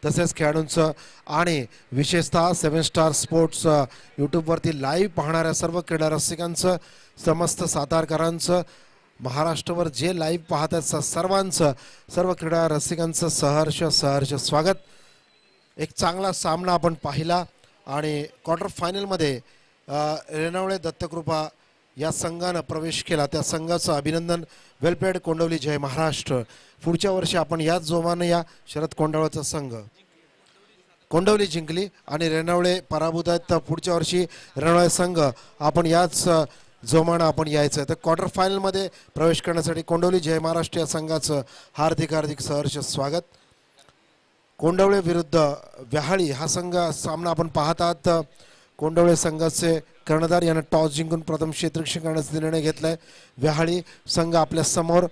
तसेच खेळाडूंचं आणि विशेषतः 7 स्टार स्पोर्ट्स यूट्यूबवरती लाईव्ह पाहणाऱ्या सर्व क्रीडा रसिकांचं, समस्त सातारकरांचं, महाराष्ट्रावर जे लाईव्ह पाहत आहेत सर्वांचं, सर्व क्रीडा रसिकांचं सहर्ष स्वागत। एक चांगला सामना आपण पाहिला आणि क्वार्टर फायनलमध्ये रेणावळे दत्तकृपा या संघानं प्रवेश केला। त्या संघाचं अभिनंदन। वेल प्लेड कोंडवली, जय महाराष्ट्र। पुढच्या वर्षी आपण याच जोमाने या शरद कोंडावळचा संघ, कोंडवली जिंकली आणि रेणावळे पराभूत आहेत, तर पुढच्या वर्षी रेणावळे संघ आपण याच जोमाने आपण यायचं। तर क्वार्टर फायनलमध्ये प्रवेश करण्यासाठी कोंडवली जय महाराष्ट्र या संघाचं हार्दिक सहर्ष स्वागत। कोंडवळे विरुद्ध व्याहाळी हा संघ सामना आपण पाहत आहात। कोंडवळे संघाचे कर्णधार यानं टॉस जिंकून प्रथम क्षेत्ररक्षण करण्याचा निर्णय घेतलाय। व्याहाळी संघ आपल्या समोर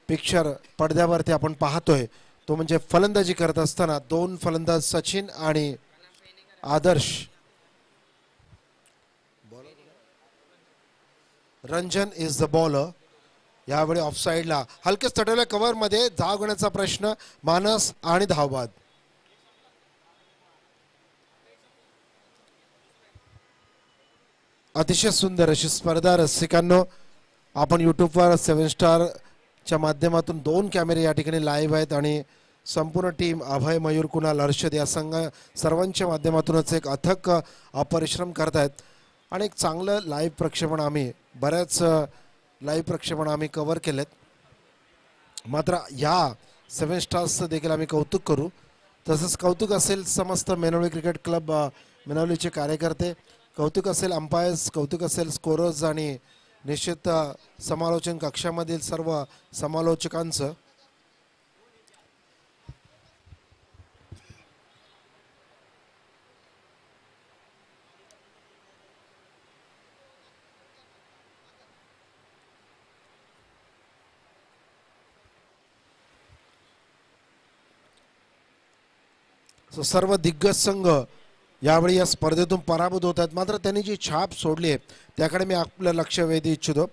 पिक्चर पडद्यावरती आपण पाहतोय, तो म्हणजे फलंदाजी करत असताना दोन फलंदाज सचिन आणि आदर्श, रंजन इज द बॉलर। यावेळी ऑफसाइडला हलकेच तटवल्या कव्हर मध्ये धाव घेण्याचा प्रश्न, मानस आणि धावबाद। अतिशय सुंदर अशी स्पर्धा रसिकांनो, आपण यूट्यूबवर 7 स्टार च्या माध्यमातून 2 कॅमेरे या ठिकाणी लाईव्ह आहेत आणि संपूर्ण टीम अभय, मयूर, कुणाल, हर्षद या संघ सर्वांच्या माध्यमातूनच एक अथक परिश्रम करतायत आणि एक चांगलं लाईव्ह प्रक्षेपण आम्ही बऱ्याच लाईव्ह प्रक्षेपण आम्ही कव्हर केलेत। मात्र या 7 स्टार्सचं देखील आम्ही कौतुक करू। तसंच कौतुक असेल समस्त मेनवली क्रिकेट क्लब मेनवलीचे कार्यकर्ते, कौतुक असेल अंपायर्स, कौतुक असेल स्कोरर्स आणि निश्चित समालोचन कक्षामधील सर्व समालोचकांचं। सर्व दिग्गज संघ यावेळी या स्पर्धेतून पराभूत होत आहेत, मात्र त्यांनी जी छाप सोडली आहे त्याकडे मी आपलं लक्ष वेधू इच्छितो।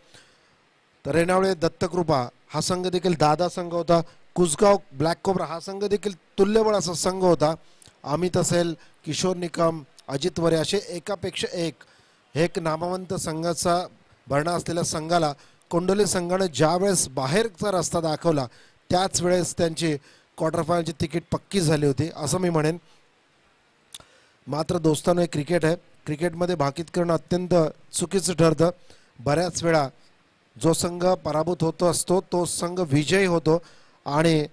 तर रेणावळे दत्तकृपा हा संघ देखील दादा संघ होता, कुसगाव ब्लॅक कोब्रा हा संघ देखील तुल्यबळ असा संघ होता। अमित असेल, किशोर निकम, अजित वरे असे एकापेक्षा एक नामवंत संघाचा भरणा असलेल्या संघाला कोंडवली संघाने ज्या वेळेस बाहेरचा रस्ता दाखवला त्याच वेळेस त्यांची क्वार्टर फायनलची तिकीट पक्की झाली होती असं मी म्हणेन। मात्र दोस्तांनो, एक क्रिकेट आहे, क्रिकेटमध्ये भाकीत करणं अत्यंत चुकीचं ठरतं। बऱ्याच वेळा जो संघ पराभूत होतो असतो तो संघ विजयी होतो आणि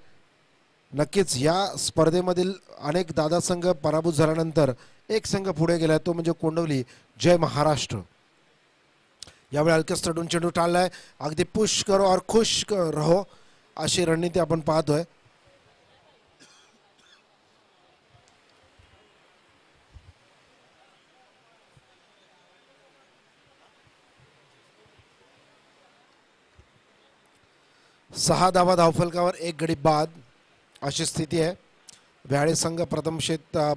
नक्कीच या स्पर्धेमधील अनेक दादा संघ पराभूत झाल्यानंतर एक संघ पुढे गेला, तो म्हणजे कोंडवली जय महाराष्ट्र। यावेळी हलकेच तटून चेंडू टाळलाय, अगदी पुश करो और खुश रहो अशी रणनीती आपण पाहतोय। सहा धावा धावफलकावर 1 गडी बाद अशी स्थिती आहे। व्याहाळी संघ प्रथम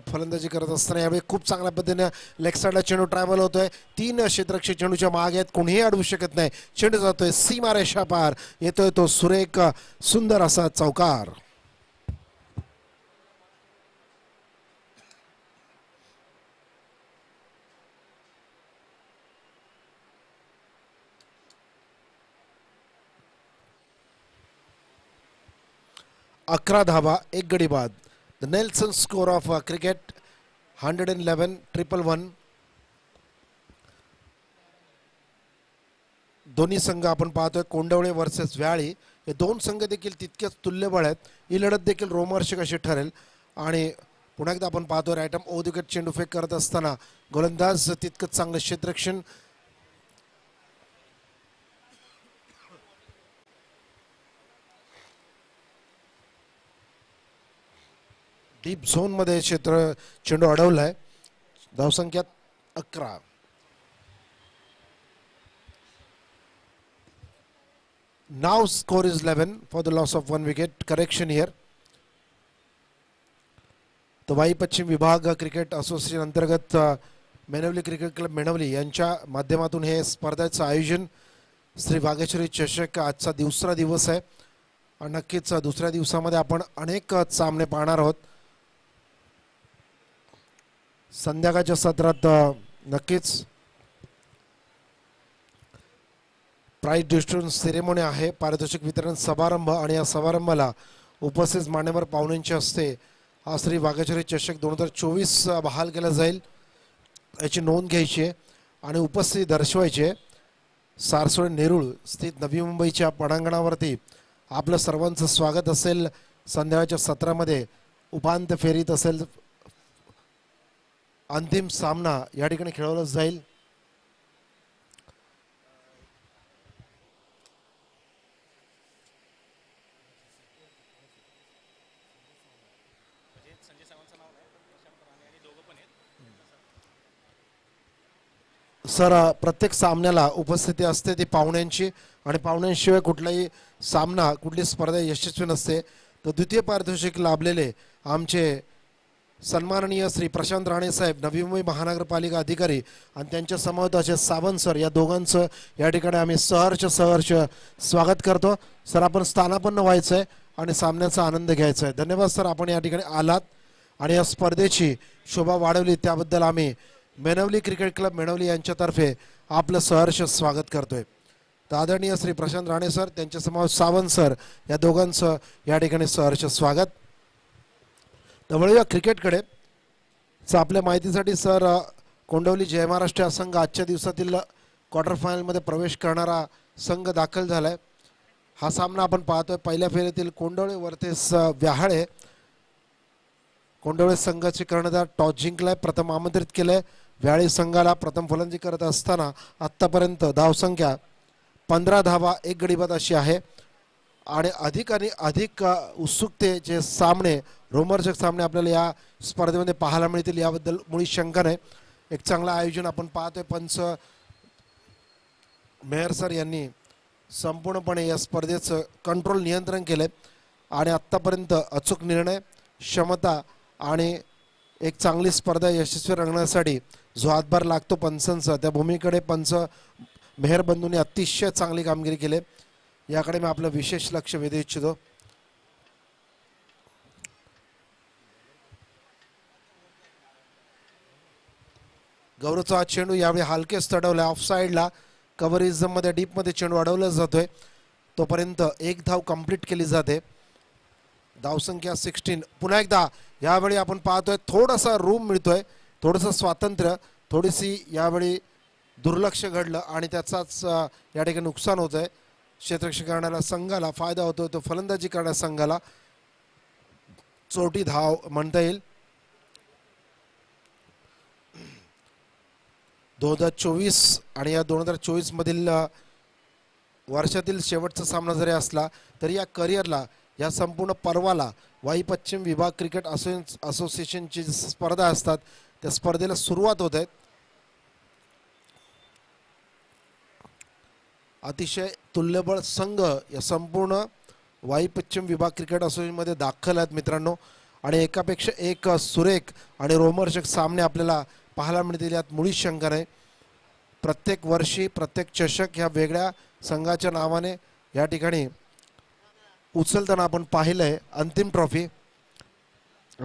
फलंदाजी करत असताना यावेळी खूप चांगल्या पद्धतीने लेग साइडला चेंडू ट्रॅव्हल होतोय। 3 क्षेत्ररक्षक चेंडूच्या मागे आहेत, कोणीही अडवू शकत नाही। चेंडू जातोय सीमारेषा पार, येतोय तो सुरेख सुंदर असा चौकार। अकरा धावा 1 गडी बाद। The Nelson score of cricket 111 111। दोन्ही संघ आपण पाहतोय कोंडवळे वर्सेस व्याहाळी, हे दोन संघ देखील तितकेच तुल्यबळ आहेत। ही लढत देखील रोमहर्षक अशी ठरेल आणि पुन्हा एकदा आपण पाहतोय right arm over the wicket चेंडू फेक करत असताना गोलंदाज तितकंच चांगलं क्षेत्ररक्षण। डीप झोन मध्ये चेंडू अडवलाय। धावसंख्या 11। Now score is 11 for the loss of 1 wicket. Correction here. तर वाई पश्चिम विभाग क्रिकेट असोसिएशन अंतर्गत मेनवली क्रिकेट क्लब मेणवली यांच्या माध्यमातून हे स्पर्धेचं आयोजन श्री वाघेश्वरी चषक आजचा दुसरा दिवस आहे आणि नक्कीच दुसऱ्या दिवसामध्ये आपण अनेक सामने पाहणार आहोत। संध्याकाळच्या सत्रात नक्कीच प्राइज डिस्ट्रीब्युशन सेरेमनी आहे, पारितोषिक वितरण समारंभ आणि या समारंभाला उपस्थित मान्यवर पाहुण्यांच्या हस्ते हा श्री वाघेश्वरी चषक 2024 बहाल केला जाईल, याची नोंद घ्यायची आहे आणि उपस्थिती दर्शवायची आहे। सारसोळे नेरूळ स्थित नवी मुंबईच्या पटांगणावरती आपलं सर्वांचं स्वागत असेल। संध्याकाळच्या सत्रामध्ये उपांत्य फेरीत असेल, अंतिम सामना या ठिकाणी खेळवला जाईल। सर प्रत्येक सामन्याला उपस्थिती असते ती पाहुण्यांची आणि पाहुण्यांशिवाय कुठलाही सामना कुठली स्पर्धा यशस्वी नसते। तर द्वितीय पारितोषिक लाभलेले आमचे सन्माननीय श्री प्रशांत राणे साहेब नवी मुंबई महानगरपालिका अधिकारी आणि त्यांच्या समवेत सावंत सर या दोघांचं या ठिकाणी आम्ही सहर्ष स्वागत करतो। सर आपण स्थानापन्न व्हायचं आहे आणि सामन्याचा आनंद घ्यायचा आहे। धन्यवाद सर, आपण या ठिकाणी आलात आणि या स्पर्धेची शोभा वाढवली त्याबद्दल आम्ही मेणवली क्रिकेट क्लब मेणवली यांच्यातर्फे आपलं सहर्ष स्वागत करतोय। तर आदरणीय श्री प्रशांत राणे सर त्यांच्या समोर सावंत सर या दोघांचं या ठिकाणी सहर्ष स्वागत। तर वळूया क्रिकेटकडे। आपल्या माहितीसाठी सर कोंडवली जय महाराष्ट्र हा संघ आजच्या दिवसातील क्वार्टर फायनलमध्ये प्रवेश करणारा संघ दाखल झालाय। हा सामना आपण पाहतोय पहिल्या फेरीतील कोंडवळे वर्सेस व्याहाळे। कोंडवळे संघाचे कर्णधार टॉस जिंकलाय, प्रथम आमंत्रित केलंय। व्याहाळे संघाला प्रथम फलंदाजी करत असताना आत्तापर्यंत धावसंख्या 15 धावा 1 गडी बाद अशी आहे आणि अधिक उत्सुकतेचे सामने रोमहर्षक सामने आपल्याला या स्पर्धेमध्ये पाहायला मिळतील याबद्दल मुळी शंका नाही। एक चांगलं आयोजन आपण पाहतोय। पंच मेहर सर यांनी संपूर्णपणे या स्पर्धेचं कंट्रोल नियंत्रण केलंय आणि आत्तापर्यंत अचूक निर्णय, क्षमता आणि एक चांगली स्पर्धा यशस्वी रंगण्यासाठी जो हातभार लागतो पंचांचा त्या भूमीकडे पंच मेहर बंधूंनी अतिशय चांगली कामगिरी केली, याकडे मी आपलं विशेष लक्ष वेधू इच्छितो। गौरवचा चेंडू यावेळी हलकेच तडवला ऑफ साइडला, कव्हरिझम मध्ये डीप मध्ये चेंडू अडवला जातोय, तोपर्यंत एक धाव कंप्लीट केली जाते। धावसंख्या 16। पुन्हा एकदा यावेळी आपण पाहतोय थोडासा रूम मिळतोय, थोडंसं स्वातंत्र्य, थोडीशी यावेळी दुर्लक्ष घडलं आणि त्याचाच या ठिकाणी नुकसान होत आहे। क्षेत्ररक्षण करणाऱ्या संघाला फायदा होतोय, तो फलंदाजी करणाऱ्या संघाला चोटी धाव म्हणता येईल। 2024 आणि या 2024 मधील वर्षातील शेवटचा सामना जरी असला तरी या करिअरला, या संपूर्ण पर्वाला वाई पश्चिम विभाग क्रिकेट असोसिएशनची स्पर्धा असतात त्या स्पर्धेला सुरुवात होत आहे। अतिशय तुल्यबळ संघ या संपूर्ण वाई पश्चिम विभाग क्रिकेट असोसिएशनमध्ये दाखल आहेत मित्रांनो आणि एकापेक्षा एक सुरेख आणि रोमहर्षक सामने आपल्याला पाहायला मिळतील, यात मुळीच शंका नाही। प्रत्येक वर्षी प्रत्येक चषक ह्या वेगळ्या संघाच्या नावाने या ठिकाणी उचलताना आपण पाहिलंय अंतिम ट्रॉफी।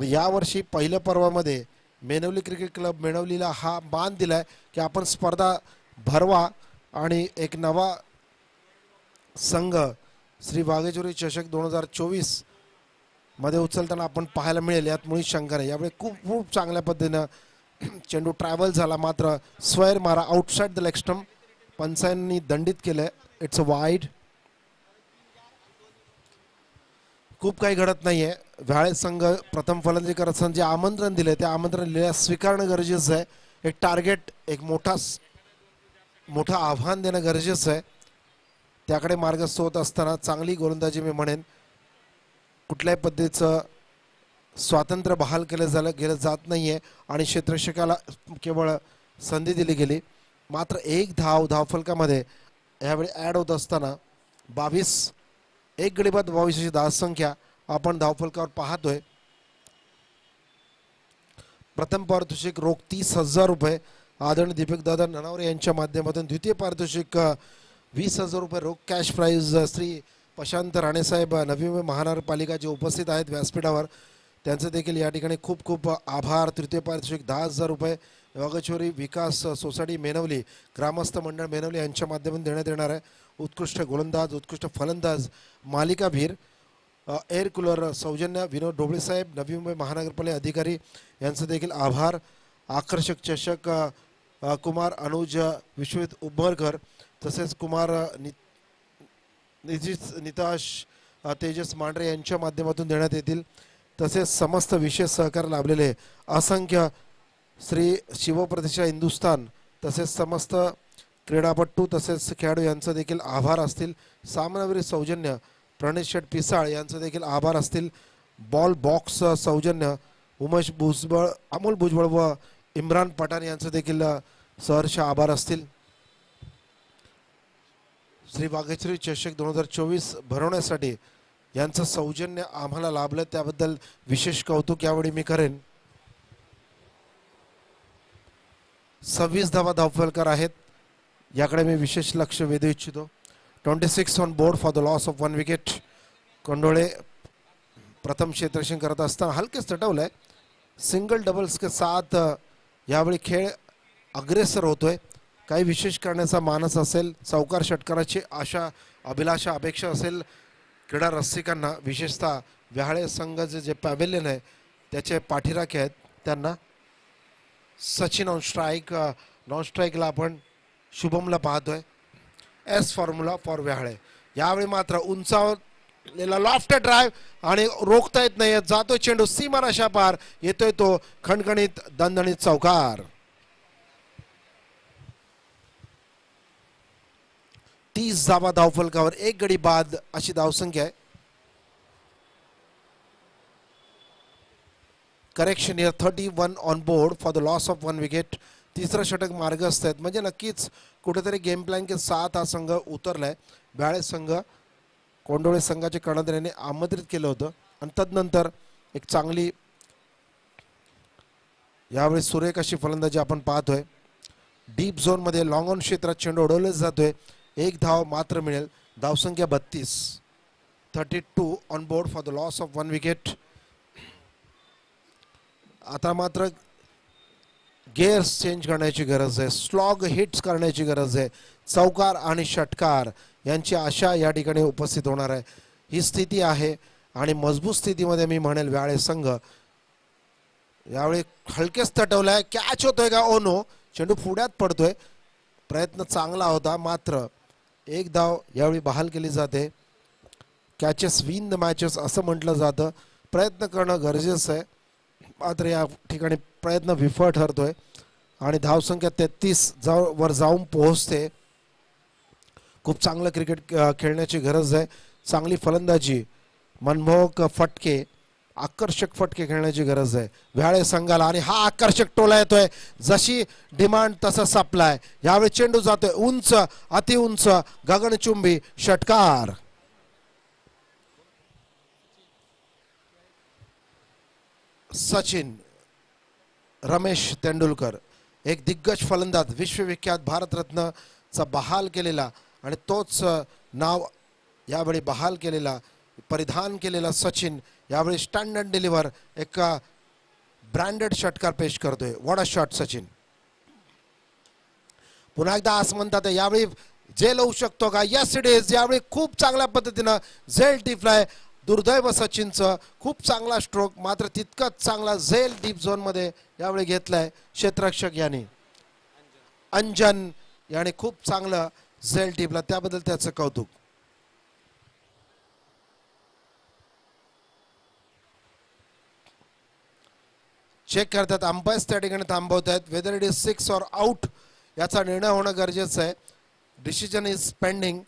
यावर्षी पहिल्या पर्वामध्ये मेणवली क्रिकेट क्लब मेणवलीला हा मान दिलाय की आपण स्पर्धा भरवा आणि एक नवा संघ श्री वाघेश्वरी चषक 2024 मध्ये उचलताना आपण पाहायला मिळेल, यात मुळीच शंका नाही। यावेळी खूप चांगल्या पद्धतीनं चेंडू ट्रॅव्हल झाला, मात्र स्क्वेअर मारा आउटसाइड द लेग स्टंप पंचांनी दंडित केलंय, इट्स अ वाईड। खूप काही घडत नाहीये। व्याहाळे संघ प्रथम फलंदाजी करत असताना जे आमंत्रण दिले ते आमंत्रण स्वीकारणं गरजेचं आहे। एक टार्गेट, एक मोठं आव्हान देणं गरजेचं आहे, त्याकडे मार्गस्थ होत असताना चांगली गोलंदाजी मी म्हणेन। कुठल्याही पद्धतीचं स्वातंत्र्य बहाल गेलं जात नाहीये आणि क्षेत्ररक्षकाला केवळ संधी दिली गेली, मात्र एक धावफलकामध्ये यावेळी ॲड होत असताना 22 1 गडी बाद 22 अशी धावसंख्या आपण धावफलकावर पाहतोय। प्रथम पारितोषिक रोख 30,000 रुपये आदरणीय दीपक दादा ननावरे यांच्या माध्यमातून, द्वितीय पारितोषिक 20,000 रुपये रोख कॅश प्राइज श्री प्रशांत राणे साहेब नवी मुंबई महानगरपालिका जे उपस्थित आहेत व्यासपीठावर त्यांचे देखील या ठिकाणी खूप खूप आभार. तृतीय पारितोषिक 10,000 रुपये वाघचोरी विकास सोसायटी मेनवली ग्रामस्थ मंडळ मेनवली यांच्या माध्यमातून देण्यात येणार आहे. उत्कृष्ट गोलंदाज, उत्कृष्ट फलंदाज, मालिकावीर, एअर कूलर सौजन्य विनोद ढोबळे साहेब, नवी मुंबई महानगरपालिका अधिकारी यांचे देखील आभार. आकर्षक चषक कुमार अनुज विश्वजित उंबरकर, तसेच कुमार निताश तेजस मांढरे यांच्या माध्यमातून देण्यात येतील. तसेच समस्त विशेष सहकार लाभलेले असंख्य श्री शिवप्रतिष्ठा हिंदुस्थान तसेच समस्त क्रीडापटू तसेच खेळाडू यांचं देखील आभार असतील. सामनावीर सौजन्य प्रणित शेठ पिसाळ यांचं देखील आभार असतील. बॉल बॉक्स सौजन्य उमेश भुजबळ, अमोल भुजबळ व इम्रान पठाण यांचं देखील सहर्ष आभार असतील. श्री वाघेश्वरी चषक 2024 भरवण्यासाठी यांचं सौजन्य आम्हाला लाभलं, त्याबद्दल विशेष कौतुक यावेळी मी करेन. 26 धावा धावफलकर आहेत, याकडे मी विशेष लक्ष वेधू इच्छितो. 26 on board for the loss of 1 wicket. Kandole प्रथम क्षेत्ररक्षण करत असताना हलकेच तटवलंय. सिंगल डबल्स के साथ यावेळी खेळ अग्रेसर होतोय. काही विशेष करण्याचा मानस असेल, चौकार षटकाराची आशा अभिलाषा अपेक्षा असेल क्रीडा रसिकांना, विशेषतः व्याहाळे संघाचे जे पॅव्हेलियन आहे त्याचे पाठीराखे आहेत त्यांना. Sachin on strike. नॉन स्ट्राईकला आपण शुभमला पाहतोय. एस फॉर्म्युला फॉर व्याहाळे. यावेळी मात्र उंचावलेला लॉफ्ट ड्राईव्ह आणि रोखता येत नाही, जातोय चेंडू सीमारेषा पार, येतोय तो खणखणीत दणदणीत चौकार. 30 धावा धावफलकावर, 1 गडी बाद अशी धावसंख्या आहे. Correction here 31 on board for the loss of 1 wicket. तिसरं षटक मार्गस्थ आहेत, म्हणजे नक्कीच कुठेतरी गेम प्लॅन के साथ हा संघ उतरलाय. व्याहाळे संघ कोंडोळे संघाचे कर्णधार यांनी आमंत्रित केलं होतं आणि तदनंतर एक चांगली यावेळी सुरेख अशी फलंदाजी आपण पाहतोय. डीप झोनमध्ये लॉंग ऑन क्षेत्रात चेंडू उडवला जातोय. 1 धाव मात्र मिळेल. धावसंख्या 32. 32 on board for the loss of 1 wicket. आता मात्र गेअर्स चेंज करण्याची गरज आहे, स्लॉग हिट्स करण्याची गरज आहे. चौकार आणि षटकार यांची आशा या ठिकाणी उपस्थित होणार आहे. ही स्थिती आहे आणि मजबूत स्थितीमध्ये मी म्हणेल व्याहाळे संघ. यावेळी हलकेच तटवलाय. कॅच होतोय का? ओ नो, चेंडू पुढ्यात पडतोय. प्रयत्न चांगला होता, मात्र 1 धाव यावेळी बहाल केली जाते. कॅचेस विन द मॅचेस असं म्हटलं जातं. प्रयत्न करणं गरजेचं आहे, मात्र या ठिकाणी प्रयत्न विफळ ठरतोय आणि धावसंख्या 33 वर जाऊन पोहोचते. खूप चांगलं क्रिकेट खेळण्याची गरज आहे. चांगली फलंदाजी, मनमोहक फटके, आकर्षक फटके खेळण्याची गरज आहे व्याहाळे संघाला. आणि हा आकर्षक टोला येतोय, जशी डिमांड तसा सप्लाय. यावेळी चेंडू जातोय उंच, अतिउंच, गगनचुंबी षटकार. सचिन रमेश तेंडुलकर, एक दिग्गज फलंदाज, विश्वविख्यात भारतरत्नचा बहाल केलेला आणि तोच नाव यावेळी बहाल केलेला, परिधान केलेला सचिन यावेळी स्टँड अँड डिलिव्हर एक ब्रँडेड षटकार पेश करतोय. What a shot Sachin. पुन्हा एकदा असं म्हणतात यावेळी झेल होऊ शकतो का? Yes it is. यावेळी खूप चांगल्या पद्धतीनं झेल टिपलाय. दुर्दैव सचिनचं, खूप चांगला स्ट्रोक, मात्र तितकाच चांगला झेल डीप झोनमध्ये यावेळी घेतलाय क्षेत्ररक्षक यांनी. अंजन याने खूप चांगलं झेल टिपला, त्याबद्दल त्याचं कौतुक. चेक करतात अंपायर्स, त्या ठिकाणी थांबवत आहेत. वेदर इट इज 6 और आउट याचा निर्णय होणं गरजेचं आहे. Decision is pending.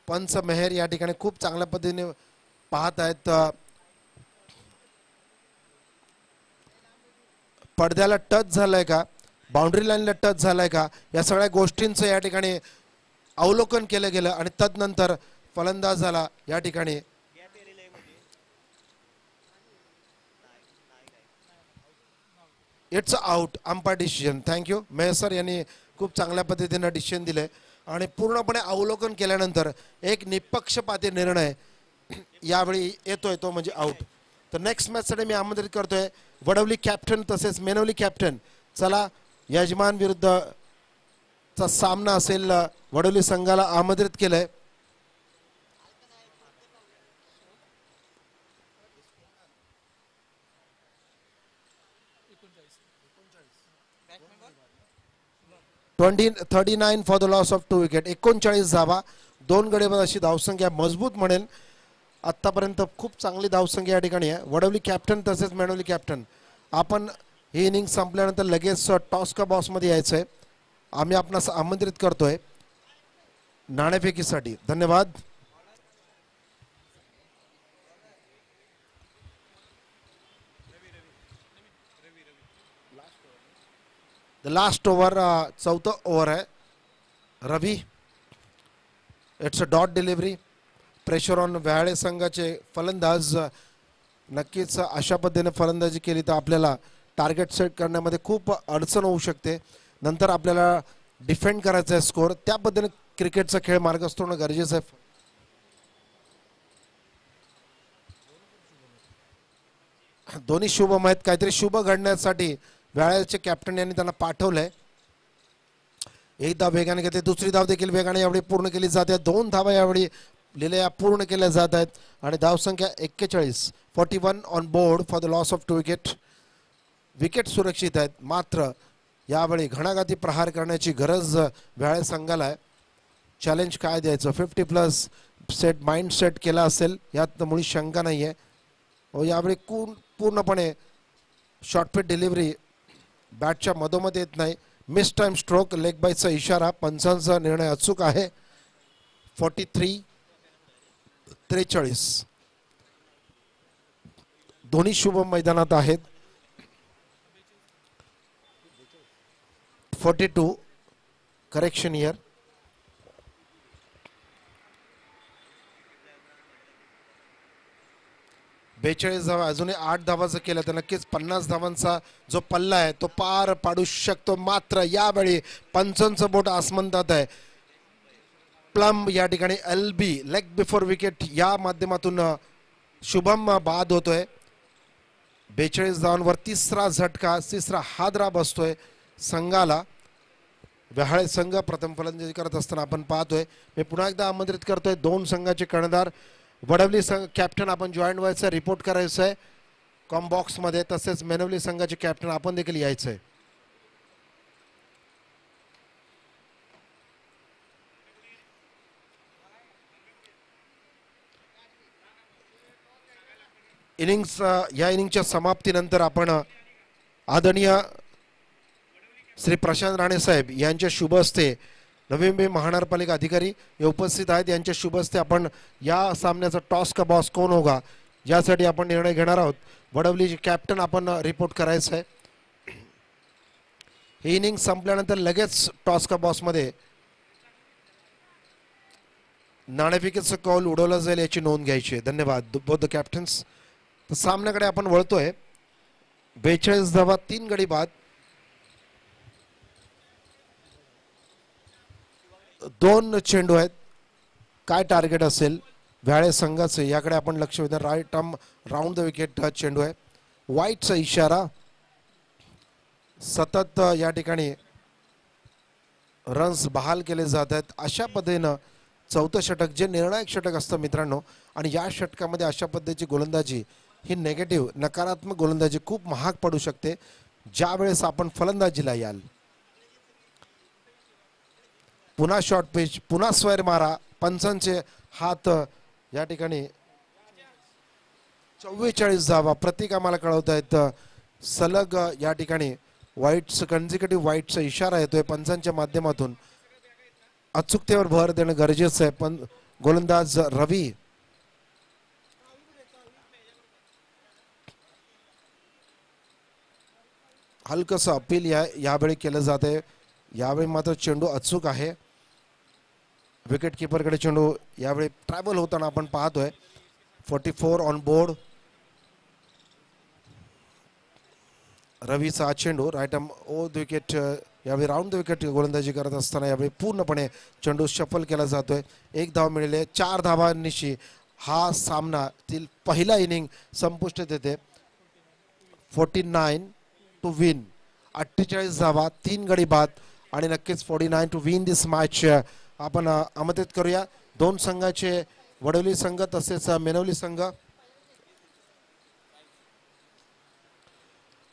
पंच मेहर या ठिकाणी खूप चांगल्या पद्धतीने पाहत आहेत. पडद्याला टच झालाय का, बाउंड्री लाईनला टच झालाय का, या सगळ्या गोष्टींचं या ठिकाणी अवलोकन केलं गेलं आणि तदनंतर फलंदाजाला या ठिकाणी it's out. Umpire decision. Thank you Mehar sir यांनी खूप चांगल्या पद्धतीनं डिसिजन दिले आणि पूर्णपणे अवलोकन केल्यानंतर एक निपक्षपाती निर्णय यावेळी येतोय, तो म्हणजे आउट. तर नेक्स्ट मॅच साठी मी आमंत्रित करतोय वडवली कॅप्टन तसेच मेनवली कॅप्टन. चला यजमान विरुद्ध चा सामना असेल. वडवली संघाला आमंत्रित केलंय. Twenty 39 for the loss of 2 wicket. 39 धावा, 2 गडी बाद अशी धावसंख्या मजबूत म्हणेल. आतापर्यंत खूप चांगली धावसंख्या या ठिकाणी आहे. वडवली कॅप्टन तसेच मेनवली कॅप्टन, आपण ही इनिंग संपल्यानंतर लगेच टॉस का बॉस मध्ये यायचंय. आम्ही आपणास आमंत्रित करतोय नाणेफेकीसाठी. धन्यवाद. द लास्ट ओव्हर, चौथं ओव्हर आहे. Ravi, it's a dot delivery. Pressure on Vyahale संघाचे फलंदाज. नक्कीच अशा पद्धतीने फलंदाजी केली तर आपल्याला टार्गेट सेट करण्यामध्ये खूप अडचण होऊ शकते. नंतर आपल्याला डिफेंड करायचा आहे स्कोर. त्या पद्धतीने क्रिकेटचा खेळ मार्गस्थ होणं गरजेचं आहे. दोन्ही शुभम आहेत. काहीतरी शुभ घडण्यासाठी व्याळ्याचे कॅप्टन यांनी त्यांना पाठवलंय. एक धाव वेगाने घेते, दुसरी धाव देखील वेगाने यावेळी पूर्ण केली जाते. 2 धावा यावेळी लिहिल्या पूर्ण केल्या जात आहेत आणि धावसंख्या 41. 41 on board for the loss of 2 wicket. Wicket सुरक्षित आहेत, मात्र यावेळी घणाघाती प्रहार करण्याची गरज व्याळे संघाला आहे. चॅलेंज काय द्यायचं? 50+ सेट माइंड सेट केला असेल यात मुळी शंका नाही आहे. यावेळी पूर्णपणे शॉर्टपिट डिलिव्हरी बॅटच्या मधोमध येत नाही. मिस टाइम स्ट्रोक, लेग बायचा इशारा. पंचांचा निर्णय अचूक आहे. 43-43. दोन्ही शुभम मैदानात आहेत. 42 करेक्शन हियर. बेचाळीस धावा, अजूनही 8 धावा जर केल्या तर नक्कीच 50 धावांचा जो पल्ला आहे तो पार पाडू शकतो. मात्र यावेळी पंचांचं बोट आसमंतात आहे. प्लम या ठिकाणी LB लेग बिफोर विकेट या माध्यमातून शुभम बाद होतोय. 42 धावांवर तिसरा झटका, तिसरा हादरा बसतोय संघाला. व्याहाळे संघ प्रथम फलंदाजी करत असताना आपण पाहतोय. मी पुन्हा एकदा आमंत्रित करतोय 2 संघाचे कर्णधार. वडवली संघ कॅप्टन आपण जॉईन व्हायचं, रिपोर्ट करायचं आहे कॉम बॉक्स मध्ये. तसेच मेनवली संघाचे कॅप्टन आपण देखील यायचंय. इनिंग्स या इनिंगच्या समाप्तीनंतर आपण आदरणीय श्री प्रशांत राणे साहेब यांच्या शुभ हस्ते, नवी मुंबई महानगरपालिका अधिकारी हे उपस्थित आहेत. यांच्या शुभ हस्ते आपण या सामन्याचा टॉस का बॉस कोण होगा यासाठी आपण निर्णय घेणार आहोत. वडवलीचे कॅप्टन आपण रिपोर्ट करायचं आहे. ही इनिंग संपल्यानंतर लगेच टॉस का बॉस मध्ये नाणेफेकीचं कौल उडवलं जाईल याची नोंद घ्यायची आहे. धन्यवाद बोथ द कॅप्टन्स. तर सामन्याकडे आपण वळतोय. 42 धावा, 3 गडी बाद. 2 चेंडू आहेत. काय टार्गेट असेल व्याळे संघाचे याकडे आपण लक्ष वेधून. Right arm round the wicket चेंडू आहे. वाईटचा इशारा. सतत या ठिकाणी रन्स बहाल केले जात आहेत. अशा पद्धतीनं 4थं षटक जे निर्णायक षटक असतं मित्रांनो, आणि या षटकामध्ये अशा पद्धतीची गोलंदाजी ही नेगेटिव्ह नकारात्मक गोलंदाजी खूप महाग पडू शकते ज्या वेळेस आपण फलंदाजीला याल. पुन्हा शॉर्ट पिच, पुन्हा स्क्वेअर मारा. पंचांचे हात या ठिकाणी 44 धावा प्रत्येक आम्हाला कळवत आहेत. सलग या ठिकाणी वाईट्स कन्झिक्युटिव्ह वाईटचा इशारा येतोय पंचांच्या माध्यमातून. अचूकतेवर भर देणं गरजेचं आहे. पण गोलंदाज रवी हलकसं अपील यावेळी केलं जात आहे. यावेळी मात्र चेंडू अचूक आहे. विकेट किपरकडे चेंडू यावेळी ट्रॅव्हल होताना आपण पाहतोय. 44 ऑन बोर्ड. रवीचा चेंडू right arm over the wicket. यावेळी राऊंड द विकेट गोलंदाजी करत असताना यावेळी पूर्णपणे चेंडू शफल केला जातोय. 1 धाव मिळाले. 4 धावांनिशी हा सामनातील पहिला इनिंग संपुष्टात येते. 49 टू विन, 48 धावा, 3 गडी बाद आणि नक्कीच 49 टू विन दिस मॅच आपण आमंत्रित करूया दोन संघाचे, वडवली संघ तसेच मेनवली संघ.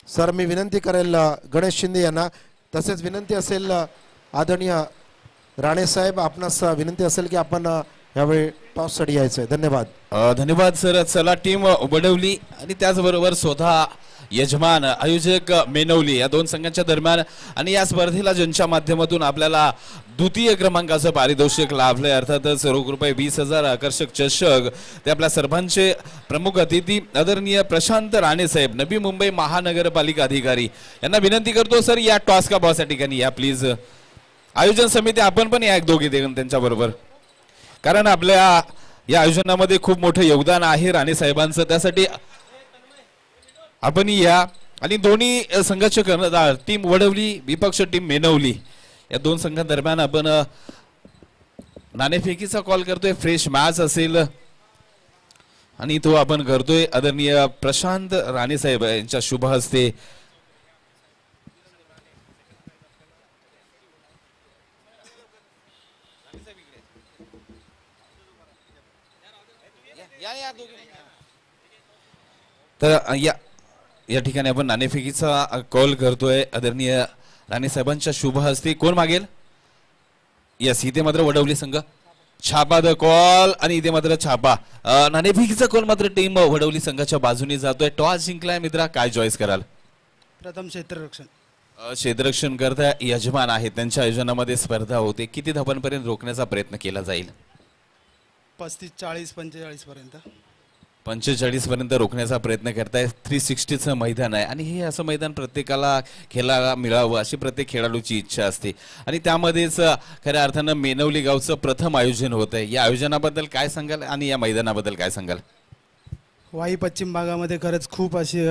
सर मी विनंती करेल गणेश शिंदे यांना, तसेच विनंती असेल आदरणीय राणे साहेब आपणास विनंती असेल की आपण यावेळी टॉस साठी यायचंय. धन्यवाद. धन्यवाद सर. चला टीम वडवली आणि त्याचबरोबर स्वतः यजमान आयोजक मेनवली या दोन संघांच्या दरम्यान आणि या स्पर्धेला ज्यांच्या माध्यमातून आपल्याला द्वितीय क्रमांकाचं पारितोषिक लाभलंय, अर्थातच रोख रुपये 20,000 आकर्षक चषक, ते आपल्या सर्वांचे प्रमुख अतिथी आदरणीय प्रशांत राणे साहेब, नवी मुंबई महानगरपालिका अधिकारी यांना विनंती करतो सर या टॉस का बॉस या ठिकाणी या प्लीज. आयोजन समिती आपण पण या एक दोघे त्यांच्या बरोबर, कारण आपल्या या आयोजनामध्ये खूप मोठं योगदान आहे राणे साहेबांचं, त्यासाठी आपण या. आणि दोन्ही संघाचे कर्णधार टीम वडवली विपक्ष टीम मेनवली या दोन संघांदरम्यान आपण नाणेफेकीचा कॉल करतोय. फ्रेश मॅच असेल आणि तो आपण करतोय आदरणीय प्रशांत राणे साहेब यांच्या शुभ हस्ते. तर या ठिकाणी आपण नाणेफेकीचा कॉल करतोय आदरणीय राणे साहेबांच्या शुभ हस्ते. कोण मागेल? यस, इथे मात्र वडवली संघ छापा द कॉल आणि इथे मात्र छापा. नाणेफेकीचा कॉल मात्र टीम वडवली संघाच्या बाजूने जातोय. टॉस जिंकलाय मित्रा, काय चॉईस कराल? प्रथम क्षेत्ररक्षण. क्षेत्ररक्षण करता यजमान आहेत, त्यांच्या आयोजनामध्ये स्पर्धा होते. किती धावांपर्यंत रोखण्याचा प्रयत्न केला जाईल? 35, 40, 45 पर्यंत. 45 पर्यंत रोखण्याचा प्रयत्न करताय. 360चं मैदान आहे आणि हे असं मैदान प्रत्येकाला खेळायला मिळावं अशी प्रत्येक खेळाडूची इच्छा असते आणि त्यामध्येच खऱ्या अर्थानं मेनवली गावचं प्रथम आयोजन होत आहे. या आयोजनाबद्दल काय सांगाल आणि या मैदानाबद्दल काय सांगाल? वाई पश्चिम भागामध्ये खरंच खूप अशी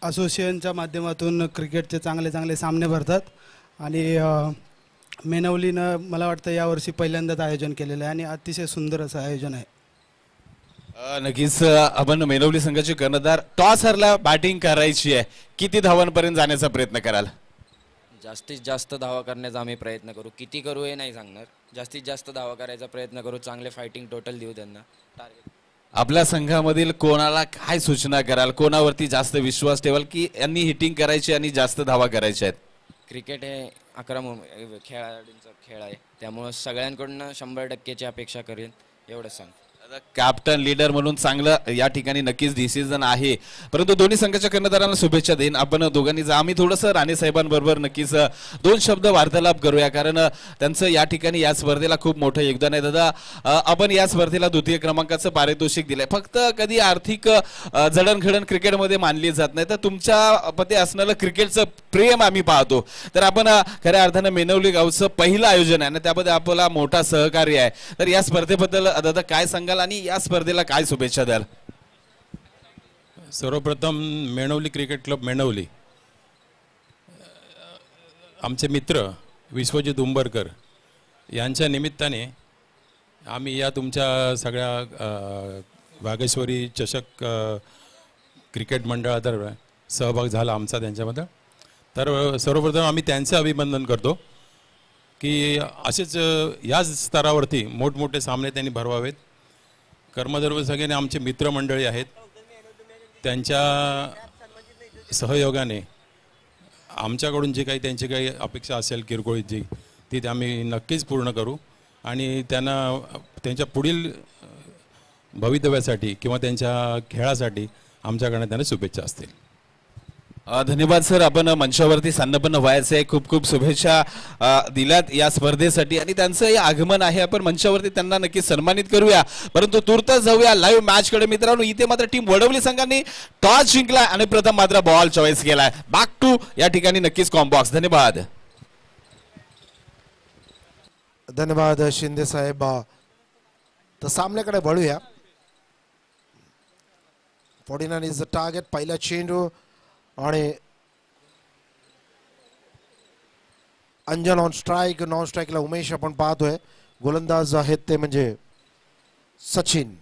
असोसिएशनच्या माध्यमातून क्रिकेटचे चांगले चांगले सामने भरतात आणि मेनवलीनं मला वाटतं यावर्षी पहिल्यांदाच आयोजन केलेलं आहे आणि अतिशय सुंदर असं आयोजन आहे. नक्कीच आपण मेनवली संघाचे कर्णधार. टॉस हरला, बॅटिंग करायची आहे, किती धावांपर्यंत जाण्याचा प्रयत्न कराल? जास्तीत जास्त धावा करण्याचा आम्ही प्रयत्न करू. किती करू हे नाही सांगणार, जास्तीत जास्त धावा करायचा प्रयत्न करू. चांगले फायटिंग टोटल देऊ त्यांना. टार्गेट आपल्या संघामधील कोणाला काय सूचना कराल? कोणावरती जास्त विश्वास ठेवाल की यांनी हिटिंग करायची आणि जास्त धावा करायच्या आहेत? क्रिकेट हे 11 खेळाडूंचा खेळ आहे, त्यामुळे सगळ्यांकडून 100%ची अपेक्षा करेन एवढंच सांग. कॅप्टन लीडर म्हणून चांगलं या ठिकाणी नक्कीच डिसिजन आहे, परंतु दोन्ही संघाच्या कर्णधारांना शुभेच्छा देईन. आपण दोघांनी जा, आम्ही थोडंसं राणे साहेबांबरोबर नक्कीच दोन शब्द वार्तालाप करूया, कारण त्यांचं या ठिकाणी या स्पर्धेला खूप मोठं योगदान आहे. दादा, आपण या स्पर्धेला द्वितीय क्रमांकाचं पारितोषिक दिलंय. फक्त कधी आर्थिक जडणघडण क्रिकेटमध्ये मानली जात नाही, तर तुमच्या पती असणारं क्रिकेटचं प्रेम आम्ही पाहतो. तर आपण खऱ्या अर्थानं मेनवली गावचं पहिलं आयोजन आहे आणि त्यामध्ये आपला मोठा सहकार्य आहे. तर या स्पर्धेबद्दल दादा काय सांगाल आणि या स्पर्धेला काय शुभेच्छा द्याल? सर्वप्रथम मेणवली क्रिकेट क्लब मेणवली आमचे मित्र विश्वजित उंबरकर यांच्या निमित्ताने आम्ही या तुमच्या सगळ्या वागेश्वरी चषक क्रिकेट मंडळातर्फे सहभाग झाला आमचा त्यांच्यामध्ये. तर सर्वप्रथम आम्ही त्यांचे अभिनंदन करतो की असेच याच स्तरावरती मोठमोठे सामने त्यांनी भरवावेत. कर्मधर्म सगळ्यांनी आमचे मित्रमंडळी आहेत, त्यांच्या सहयोगाने आमच्याकडून जी काही त्यांची काही अपेक्षा असेल किरकोळीची ती आम्ही नक्कीच पूर्ण करू आणि त्यांना त्यांच्या पुढील भवितव्यासाठी किंवा त्यांच्या खेळासाठी आमच्याकडनं त्यांना शुभेच्छा असतील. धन्यवाद सर. आपण मंचावरती सन्नपन्न व्हायचं आहे, खूप खूप शुभेच्छा दिल्यात या स्पर्धेसाठी आणि त्यांचं हे आगमन आहे. आपण मंचावरती त्यांना नक्की सन्मानित करूया, परंतु तुर्तच जाऊया लाईव्ह मॅच कडे. मित्रांनो, इथे मात्र टीम वडवली संघाने टॉस जिंकलाय आणि प्रथम मात्र बॉल चॉईस केलाय. बॅक टू या ठिकाणी नक्कीच कॉम्बॉक्स. धन्यवाद. धन्यवाद शिंदे साहेब. तर सामन्याकडे वळूया. 49 इज द टार्गेट. पहिला चेंडू आणि अंजन ऑन स्ट्राईक. नॉन स्ट्राईकला उमेश आपण पाहतोय. गोलंदाज आहेत ते म्हणजे सचिन.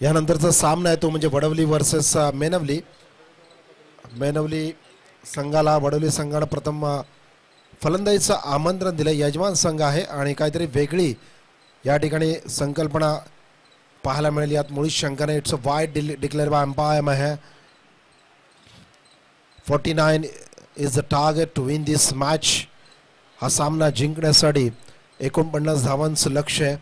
यानंतरचा सामना आहे तो म्हणजे वडवली वर्सेस मेनवली. मेनवली संघाला वडवली संघानं प्रथम फलंदाजीचं आमंत्रण दिलं. यजमान संघ आहे आणि काहीतरी वेगळी या ठिकाणी संकल्पना पाहायला मिळेल. यात मुळीच शंका नाही. It's a wide declared by umpire आहे. 49 is the target to win this match. हा सामना जिंकण्यासाठी 49 धावांचं लक्ष आहे.